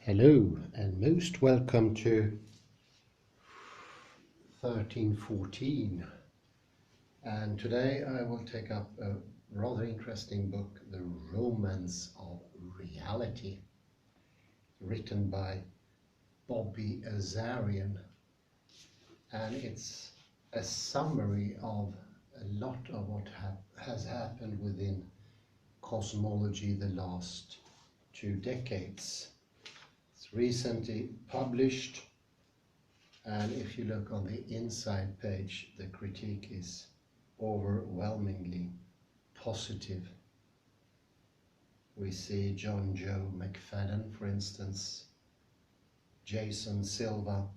Hello and most welcome to 1314, and today I will take up a rather interesting book, The Romance of Reality, written by Bobby Azarian, and it's a summary of a lot of what has happened within cosmology the last 2 decades. It's recently published, and if you look on the inside page, the critique is overwhelmingly positive. We see John Joe McFadden, for instance, Jason Silva,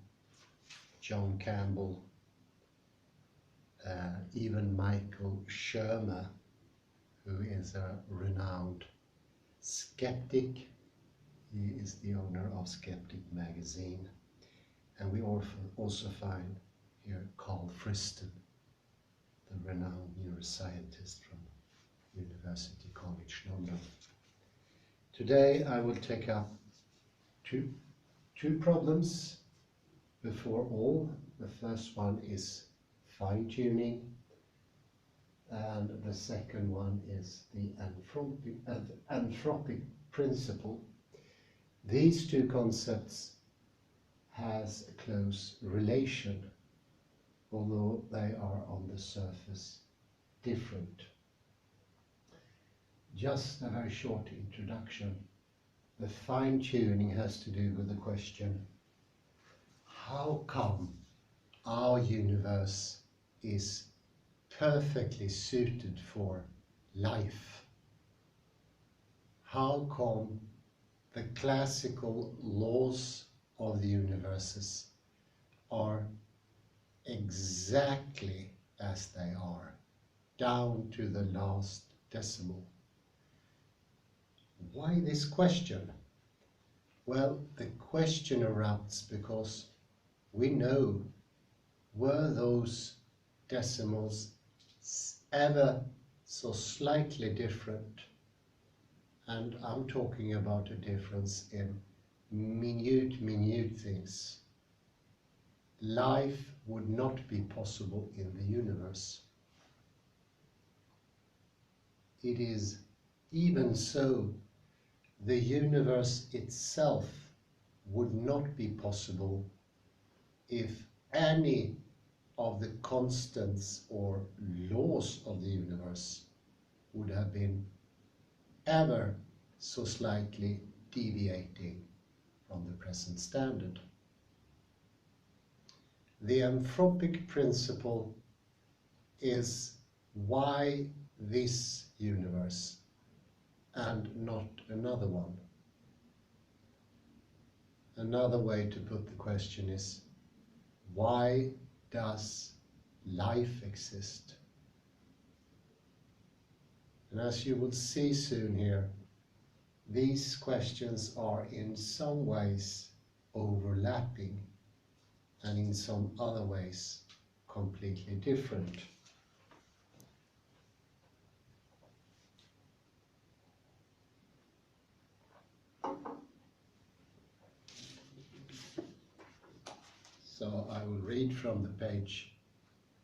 John Campbell, even Michael Shermer, who is a renowned skeptic. He is the owner of Skeptic magazine. And we also find here Carl Friston, the renowned neuroscientist from University College London. Today I will take up two problems before all. The first one is fine-tuning, and the second one is the anthropic principle. These two concepts has a close relation, although they are on the surface different. Just a very short introduction. The fine-tuning has to do with the question, how come our universe is perfectly suited for life? How come the classical laws of the universes are exactly as they are, down to the last decimal? Why this question? Well, the question erupts because we know, were those decimals ever so slightly different? And I'm talking about a difference in minute things. Life would not be possible in the universe. It is even so, the universe itself would not be possible if any of the constants or laws of the universe would have been ever so slightly deviating from the present standard. The anthropic principle is why this universe and not another one. Another way to put the question is, why does life exist? And as you will see soon here, these questions are in some ways overlapping and in some other ways completely different. So I will read from the page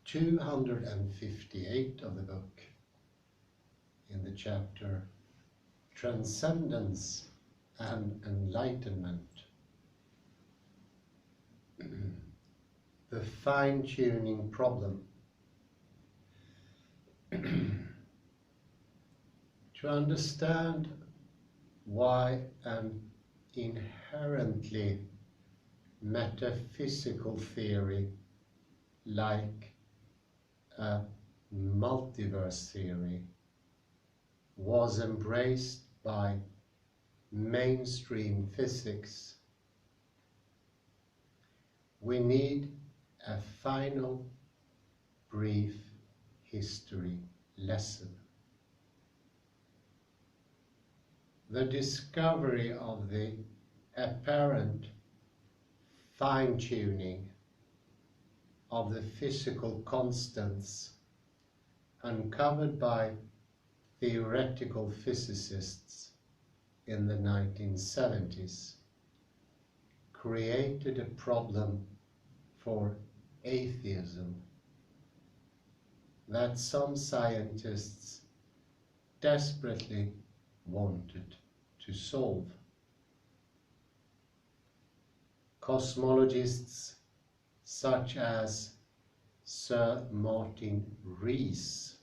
258 of the book, in the chapter Transcendence and Enlightenment. The fine-tuning problem. To understand why an inherently metaphysical theory like a multiverse theory was embraced by mainstream physics, we need a final brief history lesson. The discovery of the apparent fine-tuning of the physical constants uncovered by theoretical physicists in the 1970s created a problem for atheism that some scientists desperately wanted to solve. Cosmologists such as Sir Martin Rees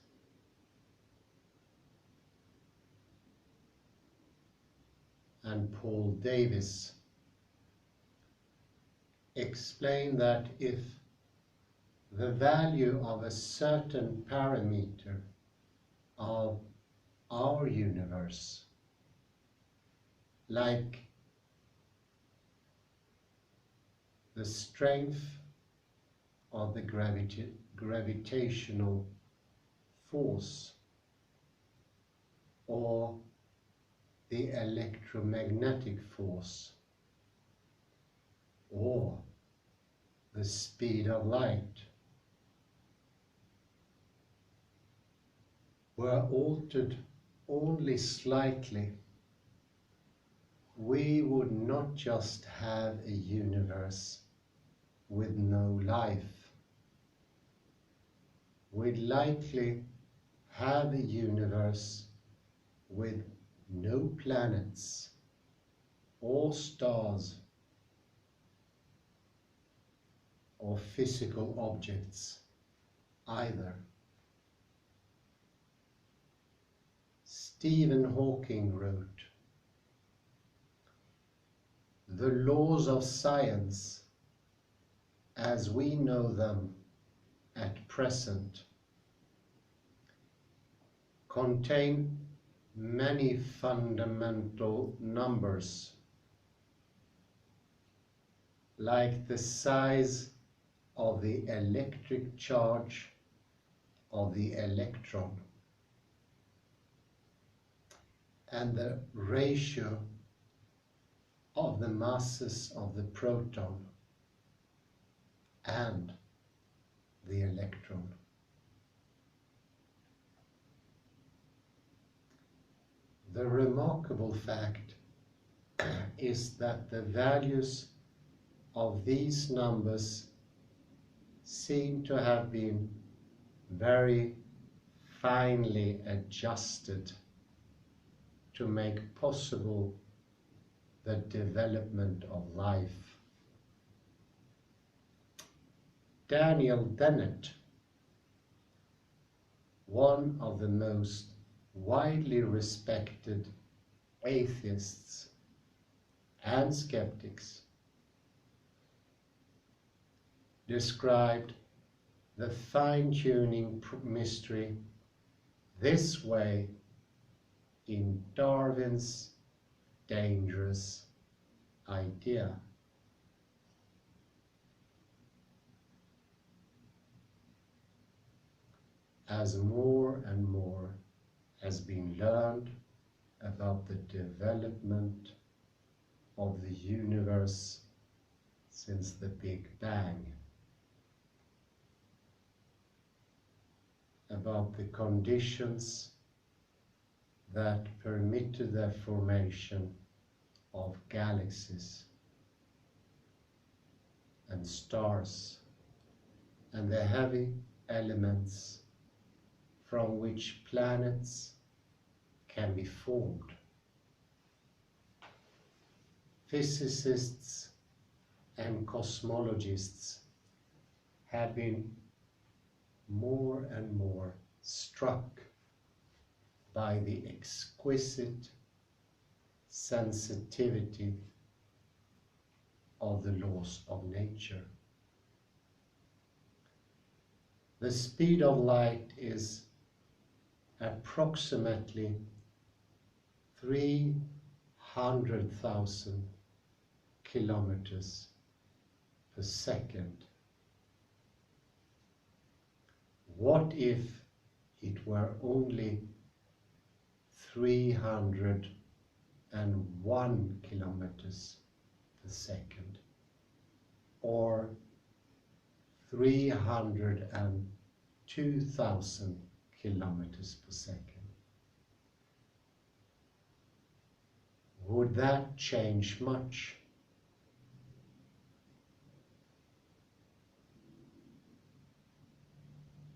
and Paul Davies explain that if the value of a certain parameter of our universe, like the strength of the gravitational force or the electromagnetic force or the speed of light were altered only slightly, we would not just have a universe with no life. We'd likely have a universe with no planets or stars or physical objects either. Stephen Hawking wrote, "The laws of science, as we know them at present, contain many fundamental numbers, like the size of the electric charge of the electron and the ratio of the masses of the proton and the electron." The remarkable fact is that the values of these numbers seem to have been very finely adjusted to make possible the development of life. Daniel Dennett, one of the most widely respected atheists and skeptics, described the fine-tuning mystery this way in Darwin's dangerous idea. As more and more has been learned about the development of the universe since the Big Bang, about the conditions that permitted the formation of galaxies and stars and the heavy elements from which planets can be formed. Physicists and cosmologists have been more and more struck by the exquisite sensitivity of the laws of nature. The speed of light is approximately 300,000 kilometers per second. What if it were only 301 kilometers per second, or 302,000 kilometers per second? Would that change much?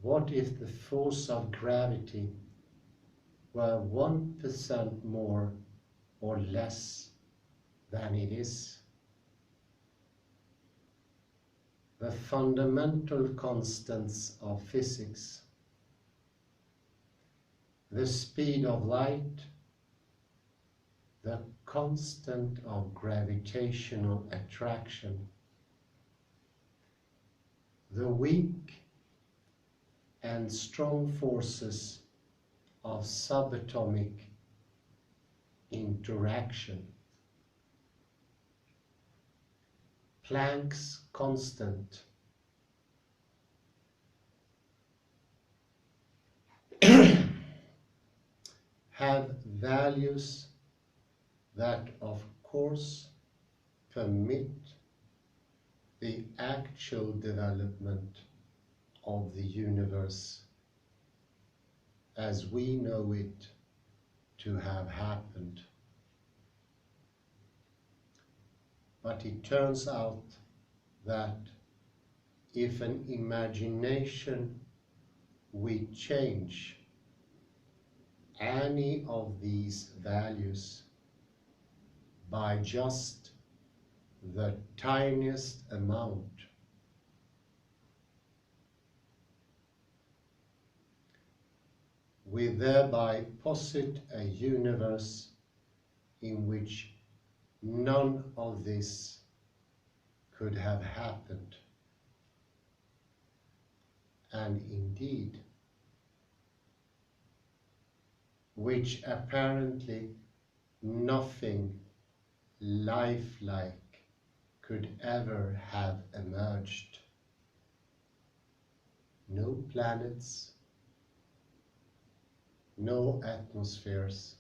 What if the force of gravity were 1% more or less than it is? The fundamental constants of physics, the speed of light, the constant of gravitational attraction, the weak and strong forces of subatomic interaction, Planck's constant, have values that of course permit the actual development of the universe as we know it to have happened. But it turns out that if an imagination we change any of these values by just the tiniest amount, we thereby posit a universe in which none of this could have happened. And indeed, which apparently nothing lifelike could ever have emerged. No planets, no atmospheres,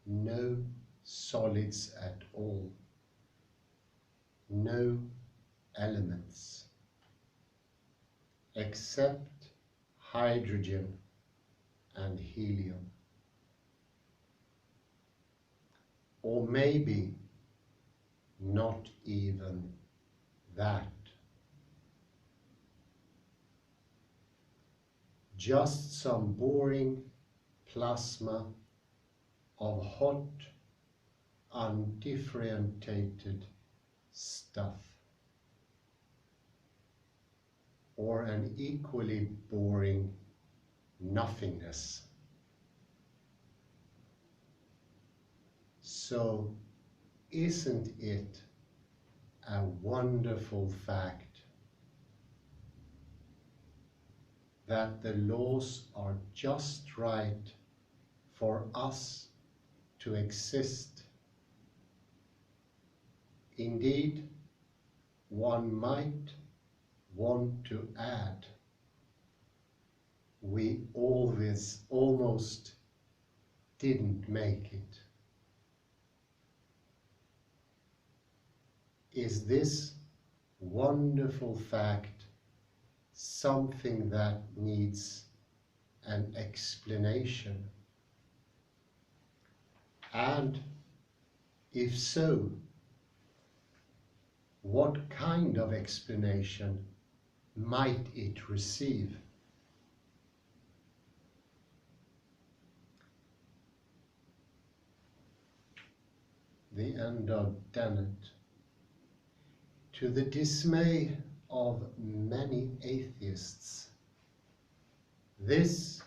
no solids at all, no elements, except hydrogen and helium. Or maybe not even that. Just some boring plasma of hot, undifferentiated stuff. Or an equally boring nothingness. So, isn't it a wonderful fact that the laws are just right for us to exist? Indeed, one might want to add, we almost didn't make it. Is this wonderful fact something that needs an explanation? And if so, what kind of explanation might it receive? The end of Dennett. To the dismay of many atheists, this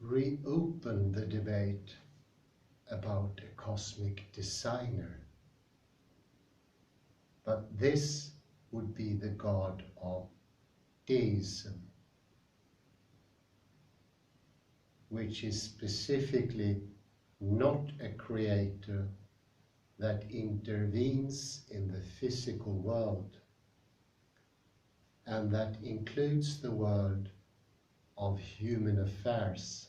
reopened the debate about a cosmic designer. But this would be the God of deism, which is specifically not a creator that intervenes in the physical world, and that includes the world of human affairs.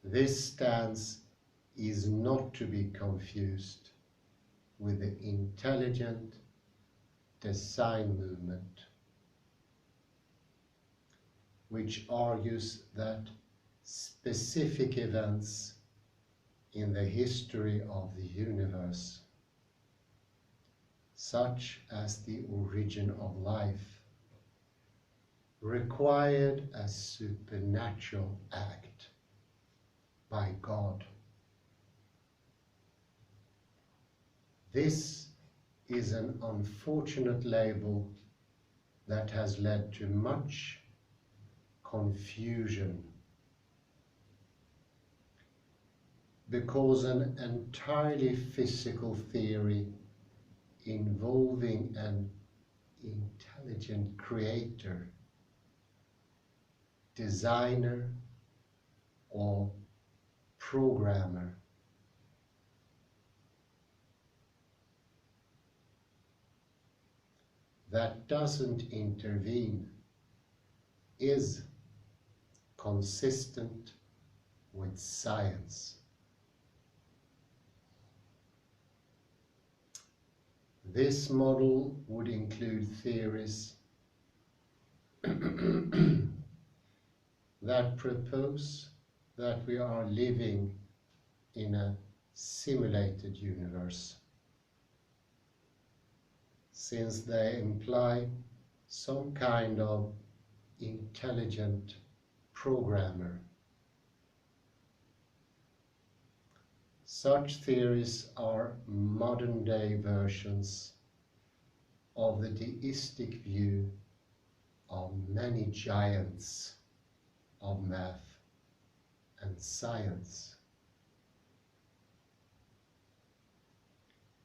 This stance is not to be confused with the intelligent design movement, which argues that specific events in the history of the universe such as the origin of life, required a supernatural act by God. This is an unfortunate label that has led to much confusion, because an entirely physical theory involving an intelligent creator, designer, or programmer that doesn't intervene is consistent with science. This model would include theories that propose that we are living in a simulated universe, since they imply some kind of intelligent programmer. Such theories are modern-day versions of the deistic view of many giants of math and science,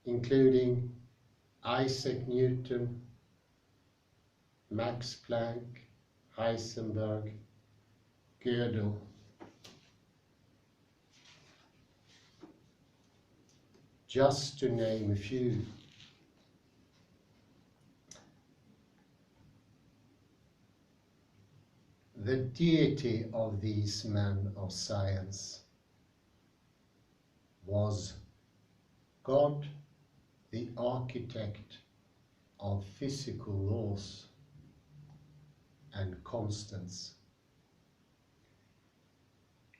including Isaac Newton, Max Planck, Heisenberg, Gödel, just to name a few. The deity of these men of science was God, the architect of physical laws and constants,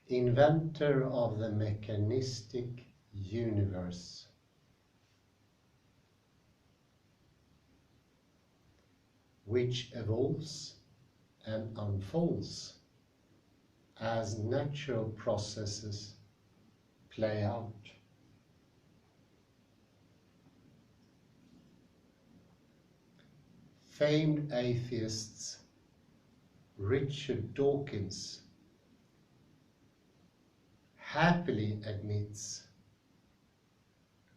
inventor of the mechanistic universe, which evolves and unfolds as natural processes play out. Famed atheists Richard Dawkins happily admits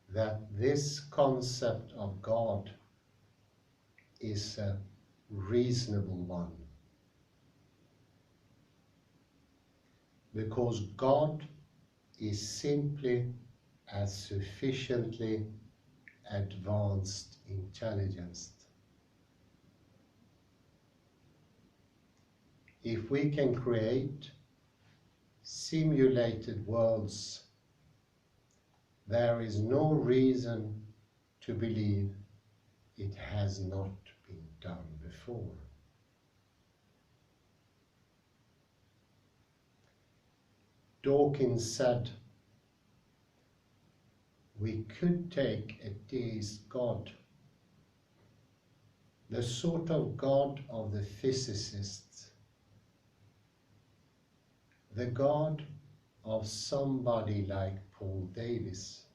that this concept of God is a reasonable one, because God is simply a sufficiently advanced intelligence. If we can create simulated worlds, there is no reason to believe it has not been done before. Dawkins said, "We could take a deist God, the sort of God of the physicists, the God of somebody like Paul Davies,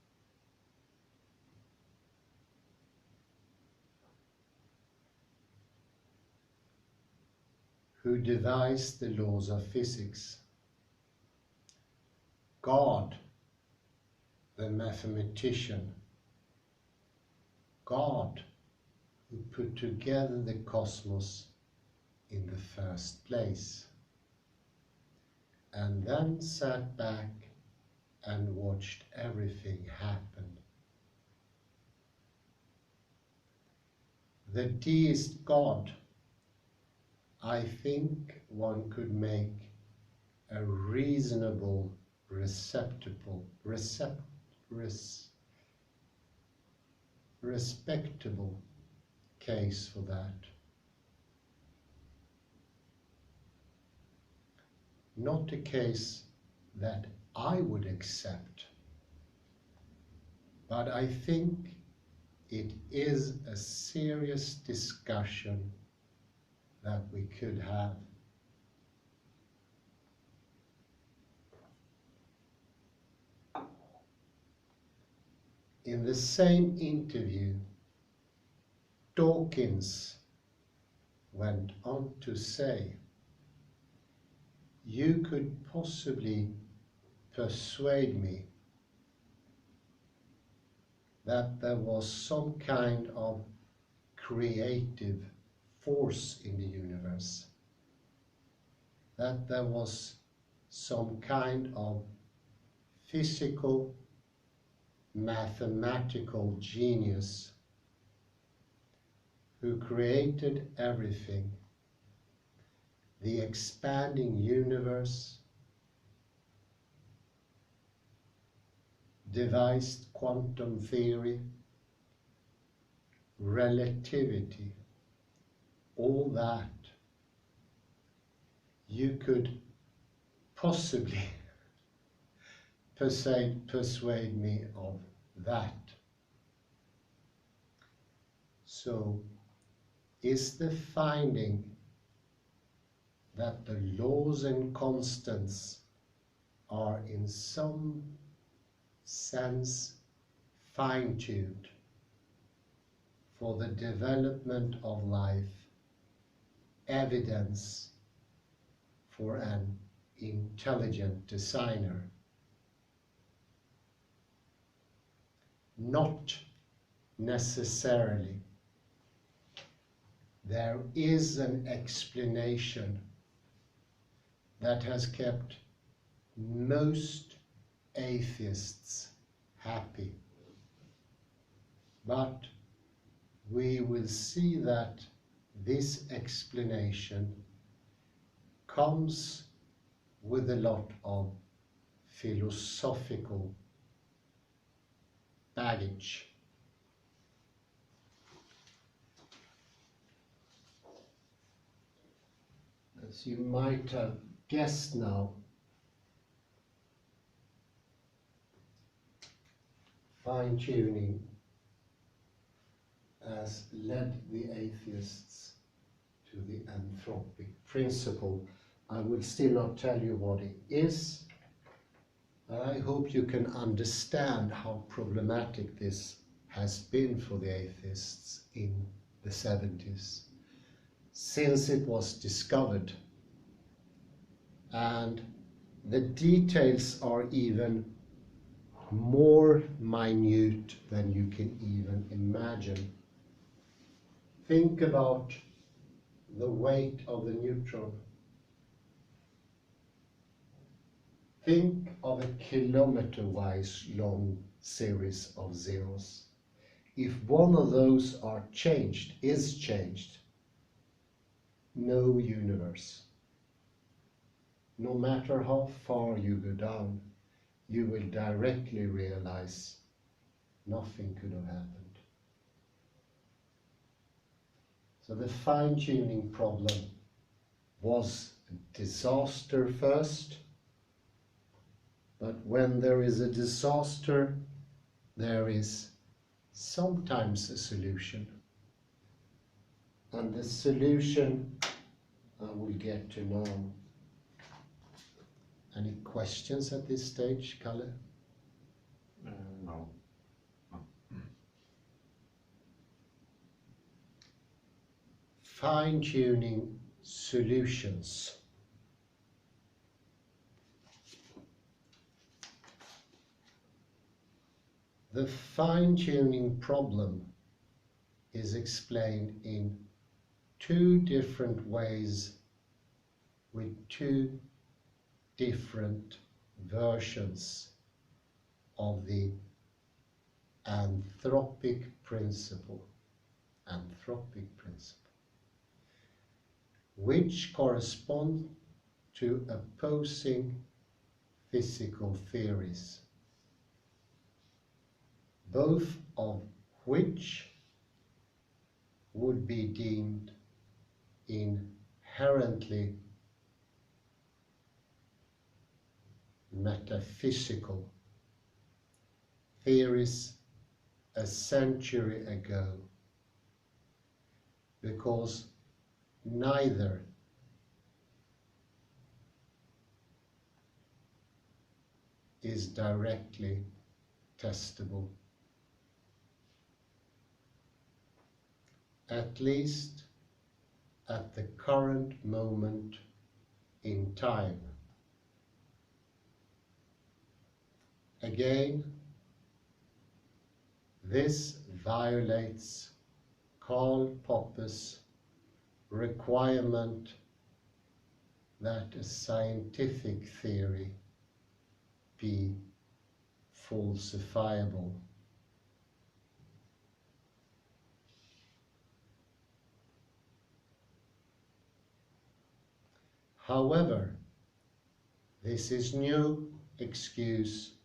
who devised the laws of physics, God, the mathematician, God, who put together the cosmos in the first place, and then sat back and watched everything happen. The deist God, I think one could make a reasonable respectable case for that. Not a case that I would accept, but I think it is a serious discussion that we could have. In the same interview, Dawkins went on to say, "You could possibly persuade me that there was some kind of creative force in the universe, that there was some kind of physical, mathematical genius who created everything, the expanding universe, devised quantum theory, relativity, all that. You could possibly persuade me of that." So, is the finding that the laws and constants are in some sense fine-tuned for the development of life evidence for an intelligent designer? Not necessarily. There is an explanation that has kept most atheists happy. But we will see that this explanation comes with a lot of philosophical baggage. As you might have guessed now, fine-tuning has led the atheists to the anthropic principle. I will still not tell you what it is, but I hope you can understand how problematic this has been for the atheists in the 70s, since it was discovered. And the details are even more minute than you can even imagine. Think about the weight of the neutron. Think of a kilometer-wise long series of zeros. If one of those is changed, no universe. No matter how far you go down, you will directly realize nothing could have happened. So the fine-tuning problem was a disaster first, but when there is a disaster, there is sometimes a solution. And the solution I will get to now. Any questions at this stage, Kalle? No. Fine-tuning solutions. The fine-tuning problem is explained in two different ways with two different versions of the anthropic principle, which correspond to opposing physical theories, both of which would be deemed inherently metaphysical theories a century ago, because neither is directly testable. At least at the current moment in time. Again, this violates Karl Popper's requirement that a scientific theory be falsifiable. However, this is no excuse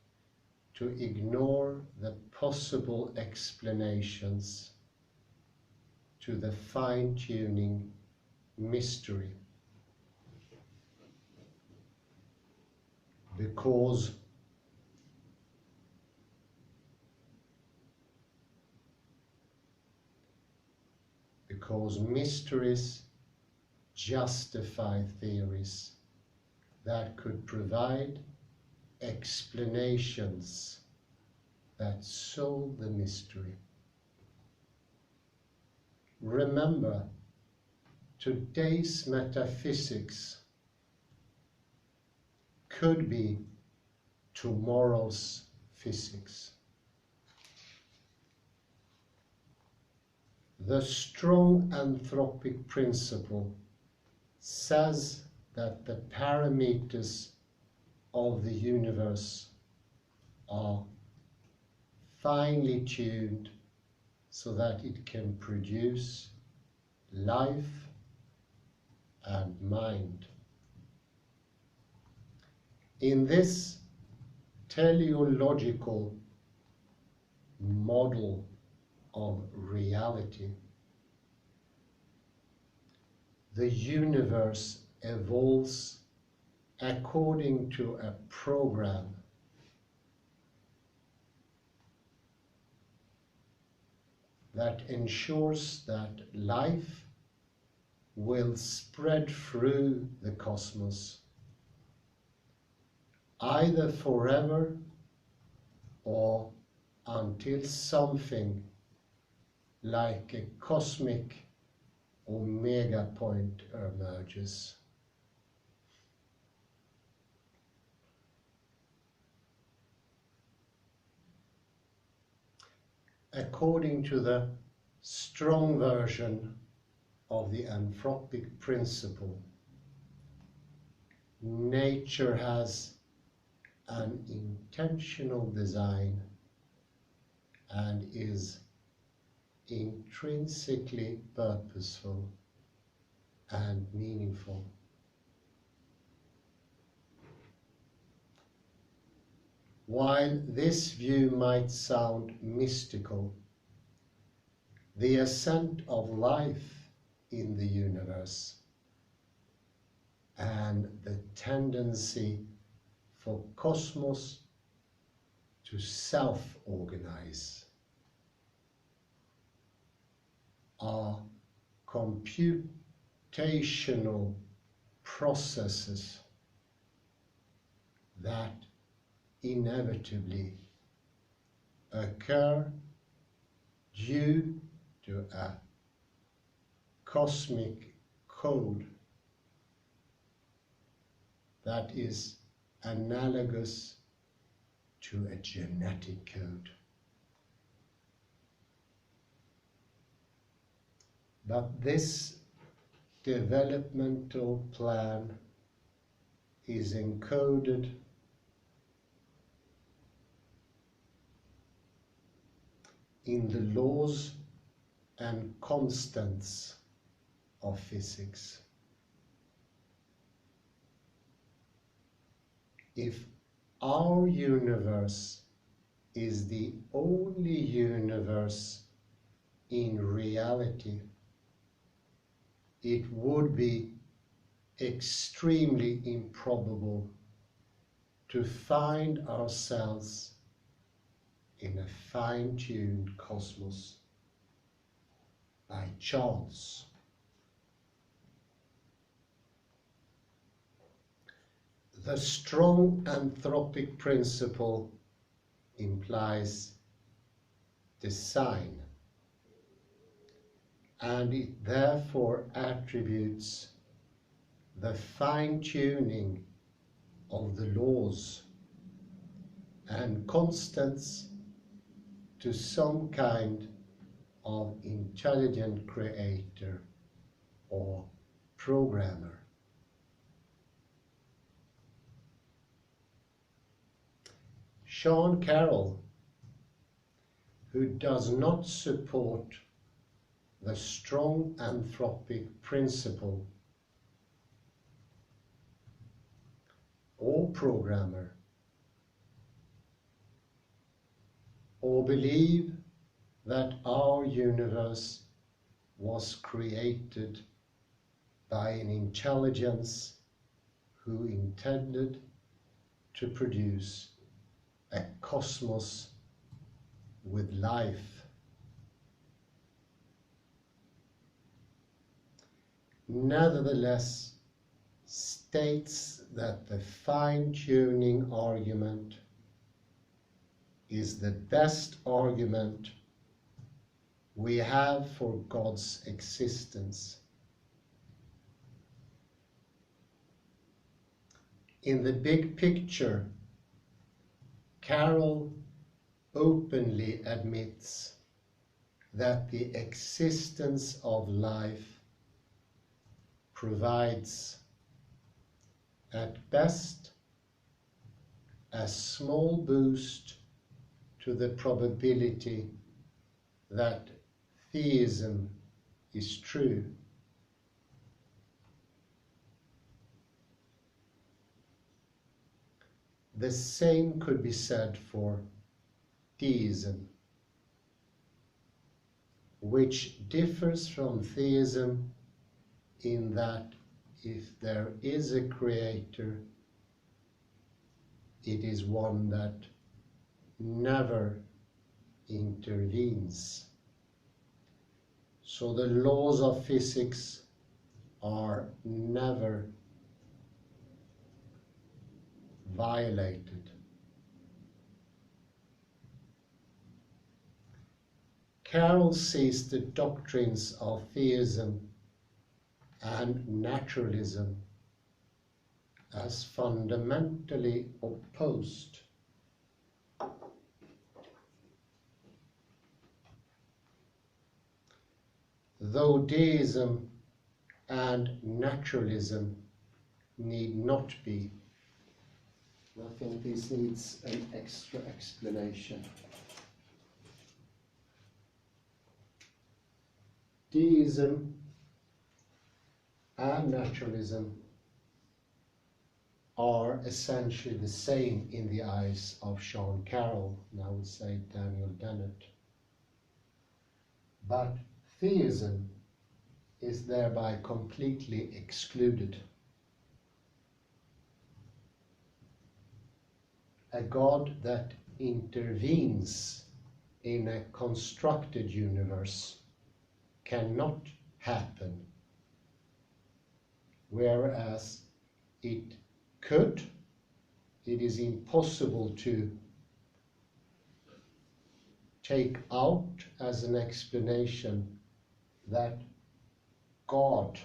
to ignore the possible explanations to the fine-tuning mystery, because mysteries justify theories that could provide explanations that solve the mystery. Remember, today's metaphysics could be tomorrow's physics. The strong anthropic principle says that the parameters of the universe are finely tuned so that it can produce life and mind. In this teleological model of reality, the universe evolves according to a program that ensures that life will spread through the cosmos, either forever or until something like a cosmic omega point emerges. According to the strong version of the anthropic principle, nature has an intentional design and is intrinsically purposeful and meaningful. While this view might sound mystical, the ascent of life in the universe and the tendency for cosmos to self-organize are computational processes that inevitably occur due to a cosmic code that is analogous to a genetic code. But this developmental plan is encoded in the laws and constants of physics. If our universe is the only universe in reality, it would be extremely improbable to find ourselves in a fine-tuned cosmos by chance. The strong anthropic principle implies design, and it therefore attributes the fine-tuning of the laws and constants to some kind of intelligent creator or programmer. Sean Carroll, who does not support the strong anthropic principle or programmer, or believe that our universe was created by an intelligence who intended to produce a cosmos with life. Nevertheless, states that the fine-tuning argument is the best argument we have for God's existence. In the big picture, Carroll openly admits that the existence of life provides, at best, a small boost to the probability that theism is true. The same could be said for deism, which differs from theism in that if there is a creator, it is one that never intervenes. So the laws of physics are never violated. Carroll sees the doctrines of theism and naturalism as fundamentally opposed. Though deism and naturalism need not be. I think this needs an extra explanation. Deism and naturalism are essentially the same in the eyes of Sean Carroll, and I would say Daniel Dennett. But theism is thereby completely excluded. A God that intervenes in a constructed universe cannot happen, whereas it could. It is impossible to take out as an explanation that God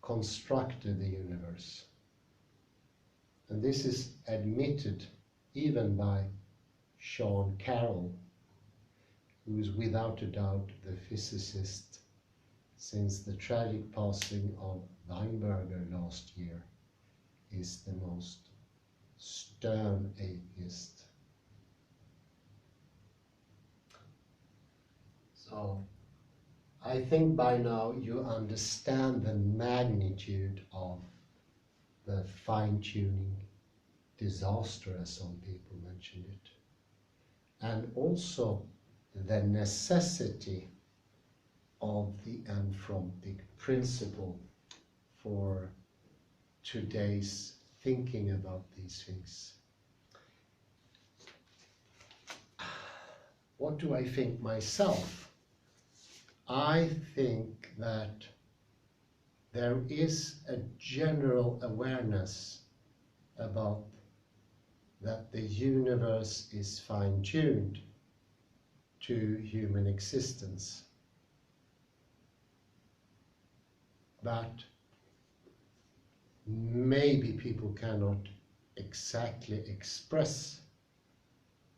constructed the universe. And this is admitted even by Sean Carroll, who is without a doubt the physicist since the tragic passing of Weinberger last year is the most stern atheist. So I think by now you understand the magnitude of the fine-tuning disaster, as some people mentioned it, and also the necessity of the anthropic principle for today's thinking about these things. what do I think myself? I think that there is a general awareness about that the universe is fine-tuned to human existence. But maybe people cannot exactly express,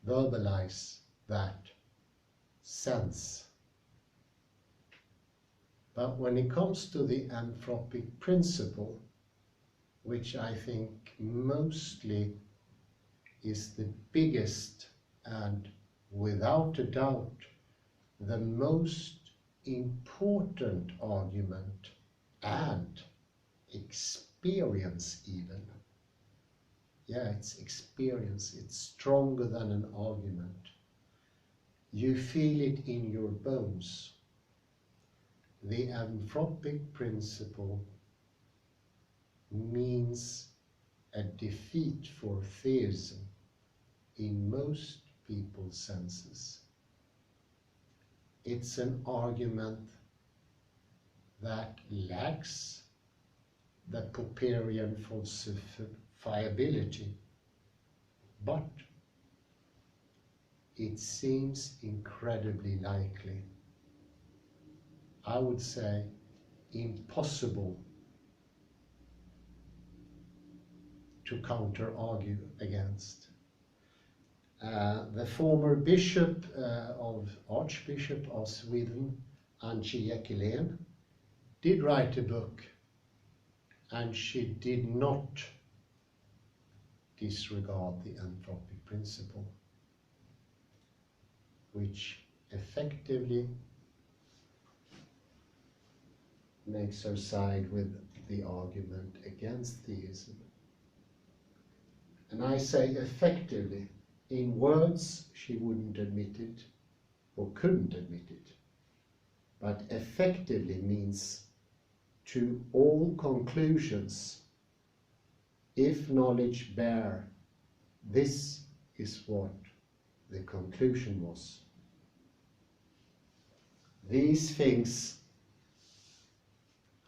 verbalize that sense. But when it comes to the anthropic principle, which I think mostly is the biggest and without a doubt the most important argument and experience even. Yeah, it's experience, it's stronger than an argument. You feel it in your bones. The anthropic principle means a defeat for theism in most people's senses. It's an argument that lacks the Popperian falsifiability, but it seems incredibly likely. I would say impossible to counter-argue against. The former Archbishop of Sweden, Antje Jekylén, did write a book, and she did not disregard the anthropic principle, which effectively makes her side with the argument against theism. And I say effectively. In words, she wouldn't admit it, or couldn't admit it. But effectively means to all conclusions, if knowledge bear, this is what the conclusion was. These things,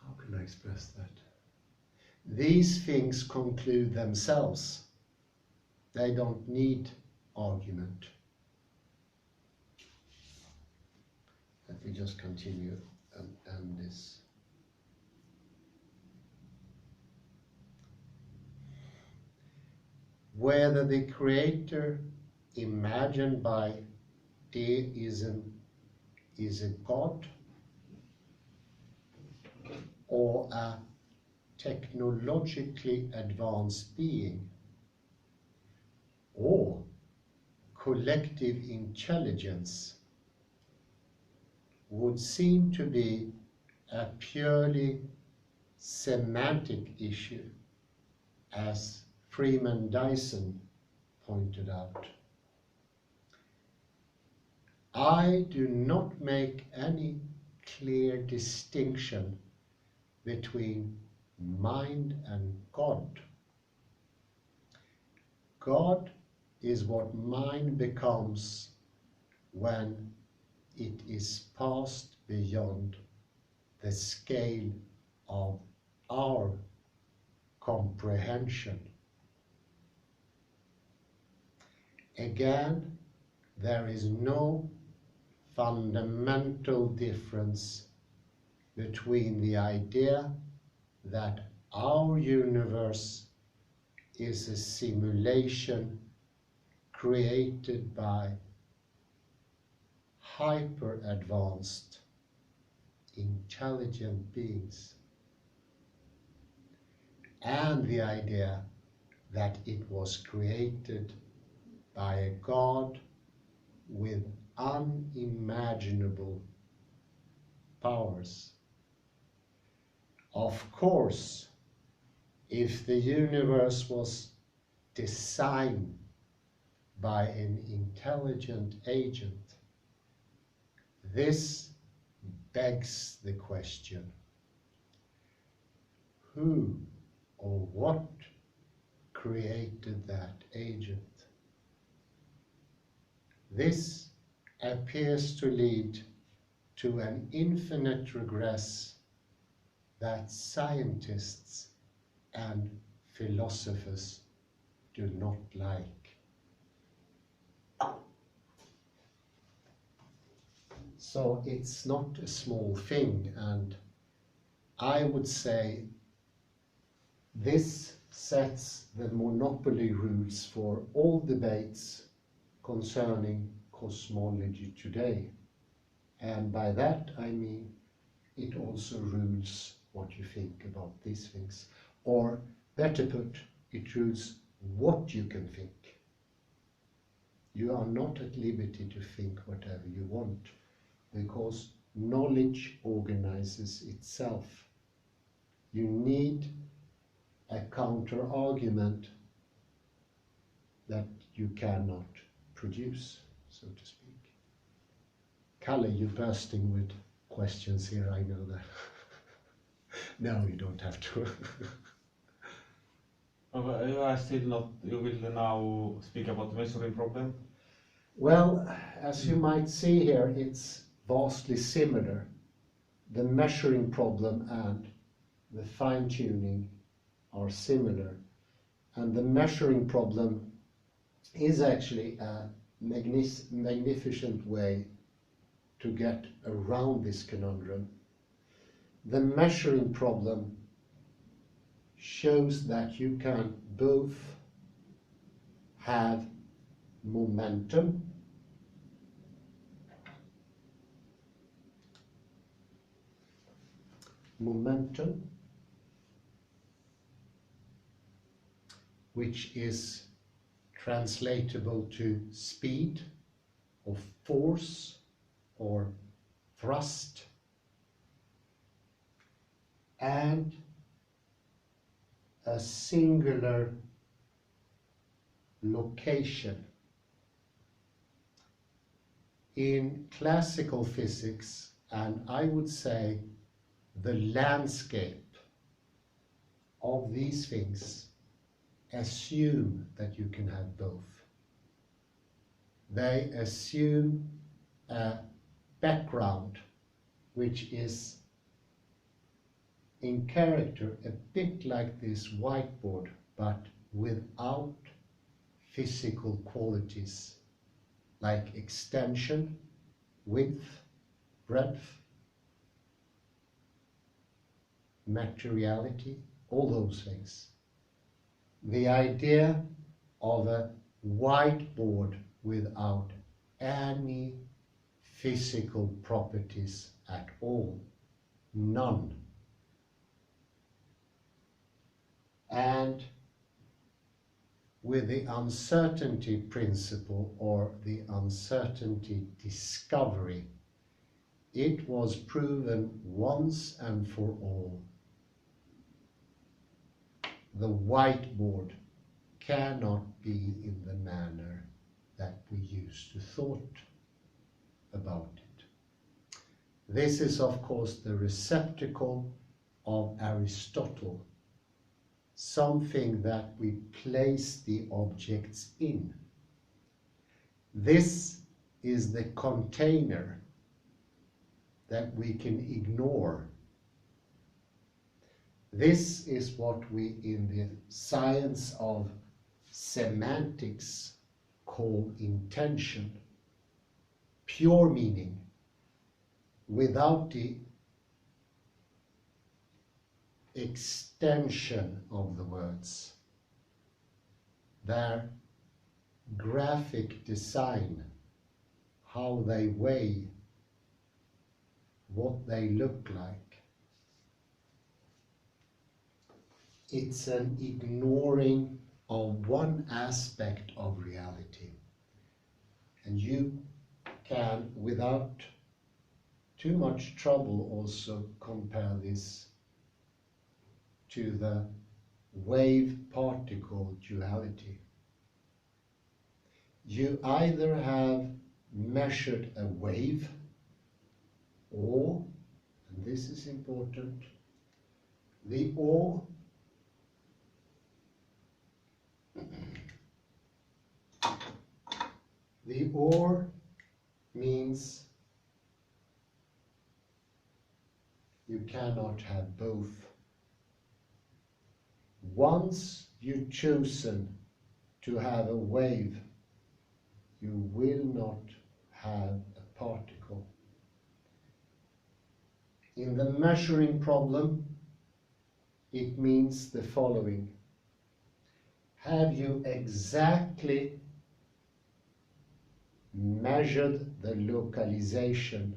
how can I express that? These things conclude themselves. They don't need argument. Let me just continue and end this. Whether the creator imagined by deism is a god or a technologically advanced being or collective intelligence would seem to be a purely semantic issue, as Freeman Dyson pointed out. I do not make any clear distinction between mind and God. God is what mind becomes when it is passed beyond the scale of our comprehension. Again, there is no fundamental difference between the idea that our universe is a simulation created by hyper-advanced, intelligent beings, and the idea that it was created by a God with unimaginable powers. Of course, if the universe was designed by an intelligent agent, this begs the question: who or what created that agent? This appears to lead to an infinite regress that scientists and philosophers do not like. So it's not a small thing, and I would say this sets the monopoly rules for all debates concerning cosmology today. And by that I mean it also rules what you think about these things. Or better put, it rules what you can think. You are not at liberty to think whatever you want, because knowledge organizes itself. You need a counter-argument that you cannot produce, so to speak. Kalle, you're bursting with questions here, I know that. No, you don't have to. You are still not, you will now speak about the measuring problem? Well, as you might see here, it's vastly similar. The measuring problem and the fine-tuning are similar. And the measuring problem is actually a magnificent way to get around this conundrum. The measuring problem shows that you can both have momentum which is translatable to speed or force or thrust, and a singular location. In classical physics, and I would say the landscape of these things, assume that you can have both. They assume a background which is in character a bit like this whiteboard, but without physical qualities like extension, width, breadth, materiality, all those things. The idea of a whiteboard without any physical properties at all, none. And with the uncertainty principle, or the uncertainty discovery, it was proven once and for all. The whiteboard cannot be in the manner that we used to thought about it. This is, of course, the receptacle of Aristotle, something that we place the objects in. This is the container that we can ignore. This is what we in the science of semantics call intention, pure meaning, without the extension of the words. Their graphic design, how they weigh, what they look like. It's an ignoring of one aspect of reality. And you can, without too much trouble, also compare this to the wave-particle duality. You either have measured a wave, or, and this is important, the or means you cannot have both. Once you've chosen to have a wave, you will not have a particle. In the measuring problem, it means the following. Have you exactly measured the localization?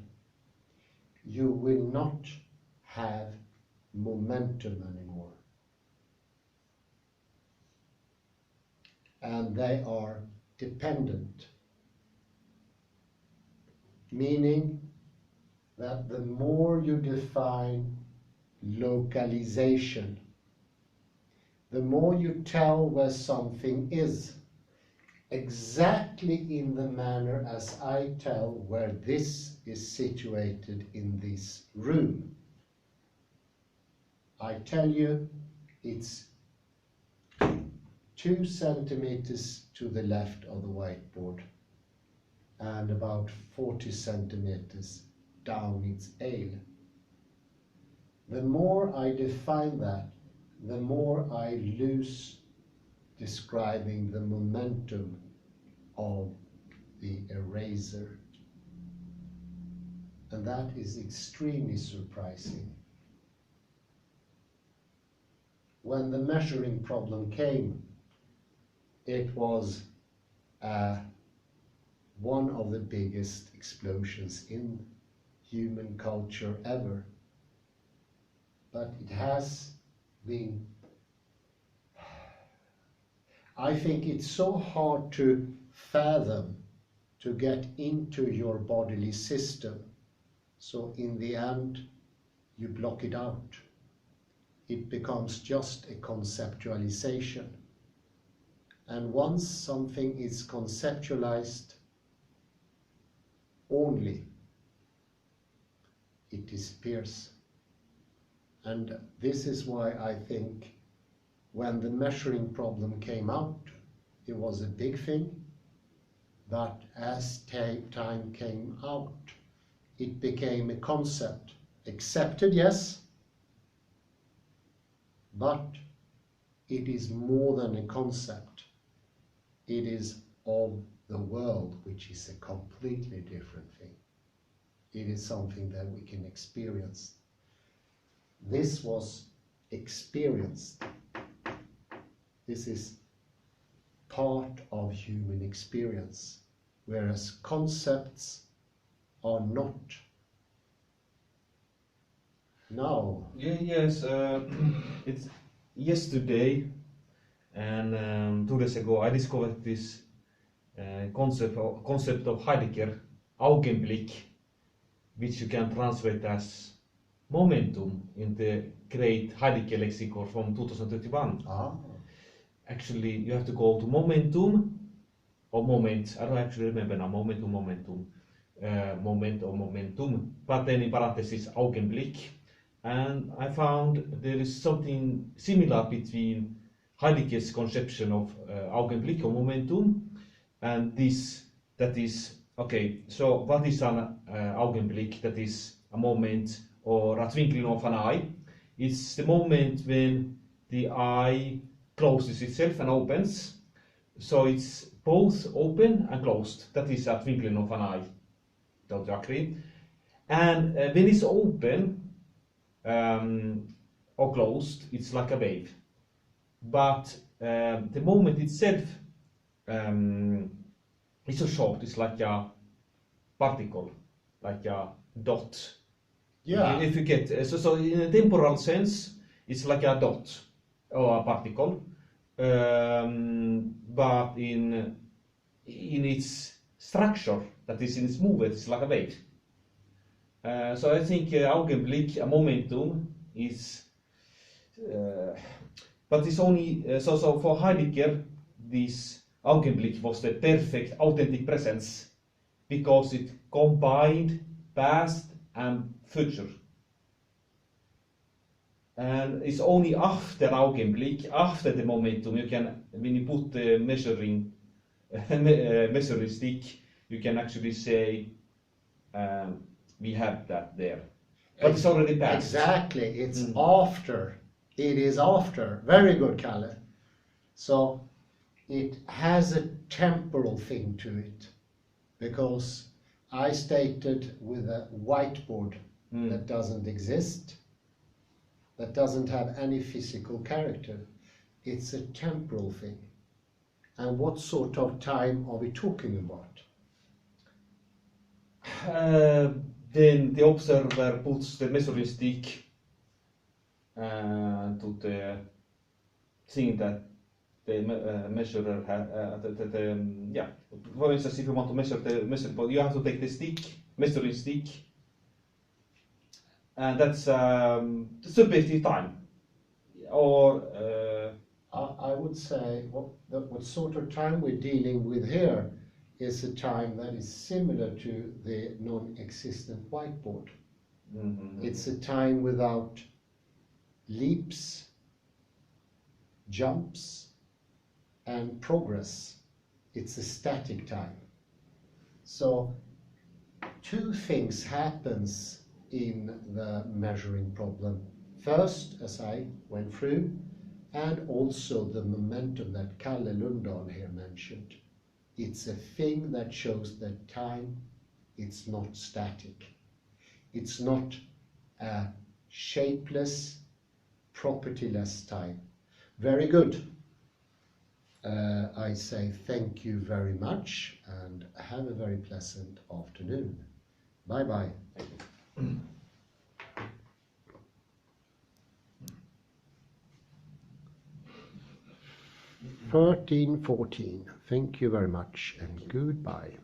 You will not have momentum anymore. And they are dependent, meaning that the more you define localization, the more you tell where something is, exactly in the manner as I tell where this is situated in this room. I tell you it's 2 centimeters to the left of the whiteboard and about 40 centimeters down its aisle. The more I define that, the more I lose describing the momentum of the eraser. And that is extremely surprising. When the measuring problem came, it was one of the biggest explosions in human culture ever. But it has been, I think it's so hard to fathom, to get into your bodily system. So in the end, you block it out. It becomes just a conceptualization. And once something is conceptualized only, it disappears. And this is why I think when the measuring problem came out, it was a big thing. But as time came out, it became a concept. Accepted, yes, but it is more than a concept. It is of the world, which is a completely different thing. It is something that we can experience. This was experienced. This is part of human experience, whereas concepts are not. Now. Yes, it's yesterday and 2 days ago I discovered this concept of Heidegger, Augenblick, which you can translate as momentum in the great Heidegger lexicon from 2021. Actually, you have to go to momentum or moment. I don't actually remember now. Moment or momentum. But then in parentheses, Augenblick. And I found there is something similar between Heidegger's conception of Augenblick or momentum and this, that is, okay, so what is an Augenblick? That is a moment or a twinkling of an eye. It's the moment when the eye closes itself and opens. So it's both open and closed. That is a twinkling of an eye. Don't you agree? And when it's open or closed, it's like a wave. But the moment itself is so short. It's like a particle, like a dot. Yeah. If you get so in a temporal sense, it's like a dot or a particle, but in its structure, that is in its movement, it's like a wave. So I think Augenblick, a momentum, is, but it's only so for Heidegger, this Augenblick was the perfect, authentic presence because it combined past and future. And it's only after Augenblick, after the momentum, you can, when you put the measuring stick, you can actually say we have that there. But it's already past. Exactly, it's after. It is after. Very good, Kalle. So it has a temporal thing to it, because I stated with a whiteboard that doesn't exist, that doesn't have any physical character. It's a temporal thing. And what sort of time are we talking about? Then the observer puts the measuring stick to the thing that the measurer has. For instance, if you want to measure the measuring point, you have to take the stick, measuring stick, and that's subjective time. Or I would say what sort of time we're dealing with here is a time that is similar to the non-existent whiteboard. It's a time without leaps, jumps, and progress. It's a static time. So two things happens in the measuring problem. First, as I went through, and also the momentum that Kalle Lundahl here mentioned. It's a thing that shows that time, it's not static. It's not a shapeless, propertyless time. Very good. I say thank you very much and have a very pleasant afternoon. Bye-bye. 13:14. Thank you very much and goodbye.